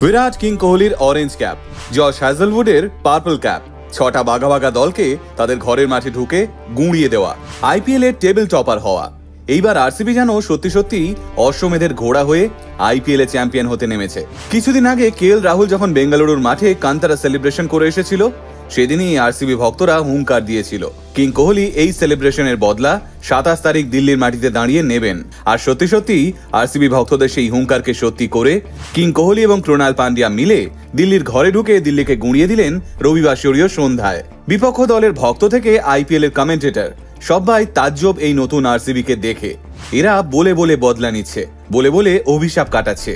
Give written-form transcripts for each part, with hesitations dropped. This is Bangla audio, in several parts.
বিরাট কিং কোহলির অরেঞ্জ ক্যাপ, জশ হ্যাজেলউডের পার্পল ক্যাপ, ৬টা বাঘা বাঘা দলকে তাদের ঘরের মাঠে ঢুকে গুঁড়িয়ে দেওয়া, আইপিএল এর টেবিল টপার হওয়া। এইবার আরসিবি যেন সত্যি সত্যি অশ্বমেধের ঘোড়া হয়ে আইপিএল এ চ্যাম্পিয়ন হতে নেমেছে। কিছুদিন আগে কেএল রাহুল যখন বেঙ্গালুরুর মাঠে কান্তারা সেলিব্রেশন করে এসেছিল, সেদিনই আরসিবি ভক্তরা হুঙ্কার দিয়েছিল কিং কোহলি এই সেলিব্রেশনের বদলা ২৭ তারিখ দিল্লির মাটিতে দাঁড়িয়ে নেবেন। আর সত্যি সত্যি আরসিবি ভক্তদের সেই হুঙ্কারকে সত্যি করে কিং কোহলি এবং ক্রুনাল পান্ডিয়া মিলে দিল্লির ঘরে ঢুকে দিল্লিকে গুঁড়িয়ে দিলেন রবিবাসরীয় সন্ধ্যায়। বিপক্ষ দলের ভক্ত থেকে আইপিএল এর কমেন্টেটর সবাই তাজ্জব এই নতুন আরসিবিকে দেখে। এরা বলে বলে বদলা নিচ্ছে, বলে বলে অভিশাপ কাটাচ্ছে।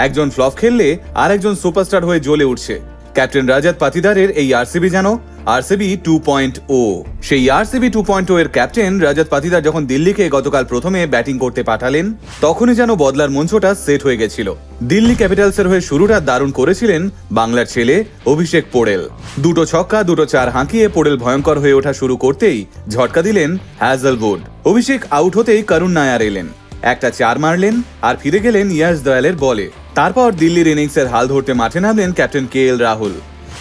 একজন ফ্লপ খেললে আর একজন সুপারস্টার হয়ে জ্বলে উঠছে। ক্যাপ্টেন রাজাত পাতিদারের এই আরসিবি যেন আরসিবি 2.0। সেই আরসিবি 2.0 এর ক্যাপ্টেন রাজাত পাতিদার যখন দিল্লিকে গতকাল প্রথমে ব্যাটিং করতে পাঠালেন, তখনই যেন বদলার মঞ্চটা সেট হয়ে গেছিল। দিল্লি ক্যাপিটালসের হয়ে শুরুটা দারুণ করেছিলেন বাংলার ছেলে অভিষেক পোড়েল। 2টো ছক্কা 2টো চার হাঁকিয়ে পোড়েল ভয়ঙ্কর হয়ে ওঠা শুরু করতেই ঝটকা দিলেন হ্যাজেলউড। অভিষেক আউট হতেই করুণ নায়ার এলেন, একটা চার মারলেন আর ফিরে গেলেন ইয়াশ দয়ালের বলে। তারপর দিল্লির ইনিংসের হাল ধরতে মাঠে নামলেন ক্যাপ্টেন কেএল রাহুল।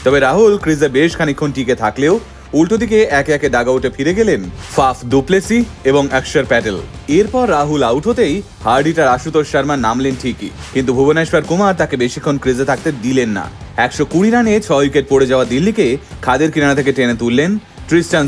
তবে রাহুল ক্রিজে বেশ খানিকক্ষণ টিকে থাকলেও উল্টো দিকে একে একে ডাগআউটে ফিরে গেলেন ফাফ দু প্লেসি এবং অক্ষর প্যাটেল। এরপর রাহুল আউট হতেই হার্ডিটার আশুতোষ শর্মা নামলেন ঠিকই, কিন্তু ভুবনেশ্বর কুমার তাকে বেশিক্ষণ ক্রিজে থাকতে দিলেন না। ১২০ রানে ৬ উইকেট পড়ে যাওয়া দিল্লিকে খাদের কিনারা থেকে টেনে তুললেন ট্রিস্টান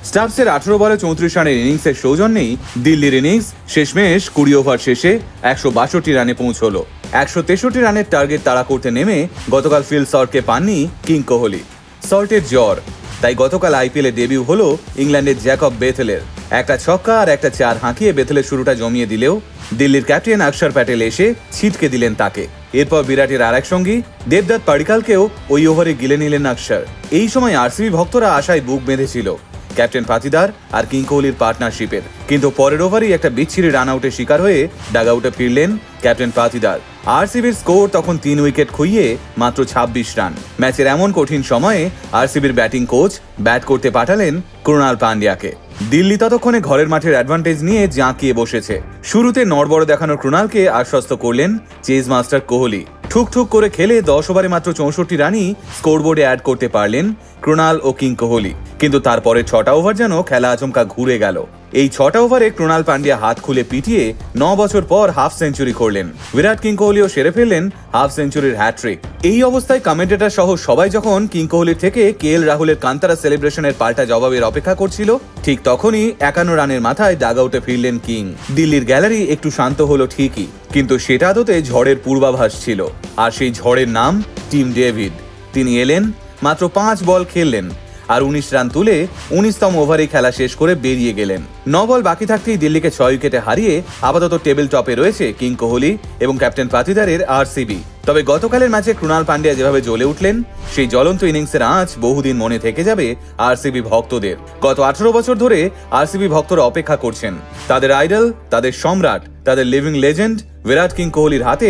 স্টাবসের ১৮ বলে ৩৪ রানের ইনিংসের সৌজন্যেই দিল্লির ইনিংস শেষমেশ ২০ ওভার শেষে ১৬২ রানে পৌঁছলো। ১৬৩ রানের টার্গেট তাড়া করতে নেমে গতকাল ফিল সল্টকে পাননি কিং কোহলি। সল্টের জ্বর, তাই গতকাল আইপিএলে ডেবিউ হলো ইংল্যান্ডের জ্যাকব বেথেলের। একটা ছক্কা আর একটা চার হাঁকিয়ে বেথেলের শুরুটা জমিয়ে দিলেও দিল্লির ক্যাপ্টেন অক্ষর প্যাটেল এসে ছিটকে দিলেন তাকে। এরপর বিরাটের আর এক সঙ্গী দেবদত্ত পাডিক্কালকেও ওই ওভারে গিলে নিলেন অক্ষর। এই সময় আরসিবি ভক্তরা আশায় বুক বেঁধেছিল ক্যাপ্টেন পাতিদার আর কিং কোহলির পার্টনারশিপের, কিন্তু পরের ওভারেই একটা বিচ্ছিরি রান আউটের শিকার হয়ে ডাগআউটে ফিরলেন ক্যাপ্টেন পাতিদার। আরসিবির স্কোর তখন ৩ উইকেট খুইয়ে মাত্র ২৬ রান। ম্যাচের এমন কঠিন সময়ে আরসিবির ব্যাটিং কোচ ব্যাট করতে পাঠালেন ক্রুনাল পান্ডিয়াকে। দিল্লি ততক্ষণে ঘরের মাঠের অ্যাডভান্টেজ নিয়ে জাঁকিয়ে বসেছে। শুরুতে নড়বড় দেখানোর ক্রুনালকে আশ্বস্ত করলেন চেজ মাস্টার কোহলি। ঠুকঠুক করে খেলে ১০ ওভারে মাত্র ৬৪ রানই স্কোরবোর্ডে অ্যাড করতে পারলেন ক্রুনাল ও কিং কোহলি। কিন্তু তারপরে ৬টা ওভার যেন খেলা আচমকা ঘুরে গেল। এই ৬টা ওভারে ক্রুনাল পান্ডিয়া হাত খুলে পিটিয়ে ৯ বছর পর হাফ সেঞ্চুরি করলেন। বিরাট কিং কোহলিও সেরে ফেললেন হাফ সেঞ্চুরির হ্যাট্রিক। এই অবস্থায় কমেন্টেটর সহ সবাই যখন কিং কোহলির থেকে কেএল রাহুলের কান্তারা সেলিব্রেশনের পাল্টা জবাবের অপেক্ষা করছিল, ঠিক তখনই ৫১ রানের মাথায় ডাগআউটে ফিরলেন কিং। দিল্লির গ্যালারি একটু শান্ত হলো ঠিকই, কিন্তু সেটা আদতে ঝড়ের পূর্বাভাস ছিল। আর সেই ঝড়ের নাম টিম ডেভিড। তিনি এলেন, মাত্র ৫ বল খেললেন আর ১৯ রান তুলে ১৯তম ওভারে খেলা শেষ করে বেরিয়ে গেলেন। ৯ বল বাকি থাকতেই দিল্লিকে ৬ উইকেটে হারিয়ে আপাতত টেবিল টপে রয়েছে কিং কোহলি এবং ক্যাপ্টেন পাতিদারের আরসিবি। তবে গতকালের ম্যাচে ক্রুনাল পান্ডিয়া যেভাবে জ্বলে উঠলেন, সেই জ্বলন্ত ইনিংসের আঁচ বহুদিন মনে থেকে যাবে আরসিবি ভক্তদের। গত ১৮ বছর ধরে আরসিবি ভক্তরা অপেক্ষা করছেন তাদের আইডল, তাদের সম্রাট, তাদের লিভিং লেজেন্ড বিরাট কিং কোহলির হাতে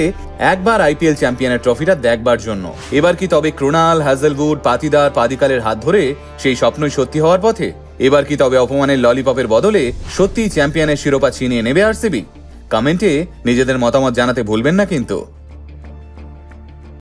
একবার আইপিএল চ্যাম্পিয়নের ট্রফিটা দেখবার জন্য। এবার কি তবে ক্রুনাল, হ্যাজেলউড, পাতিদার, পাদিকালের হাত ধরে সেই স্বপ্নই সত্যি হওয়ার পথে? এবার কি তবে অপমানের ললিপপের বদলে সত্যিই চ্যাম্পিয়নের শিরোপা ছিনিয়ে নেবে আরসিবি? কমেন্টে নিজেদের মতামত জানাতে ভুলবেন না কিন্তু।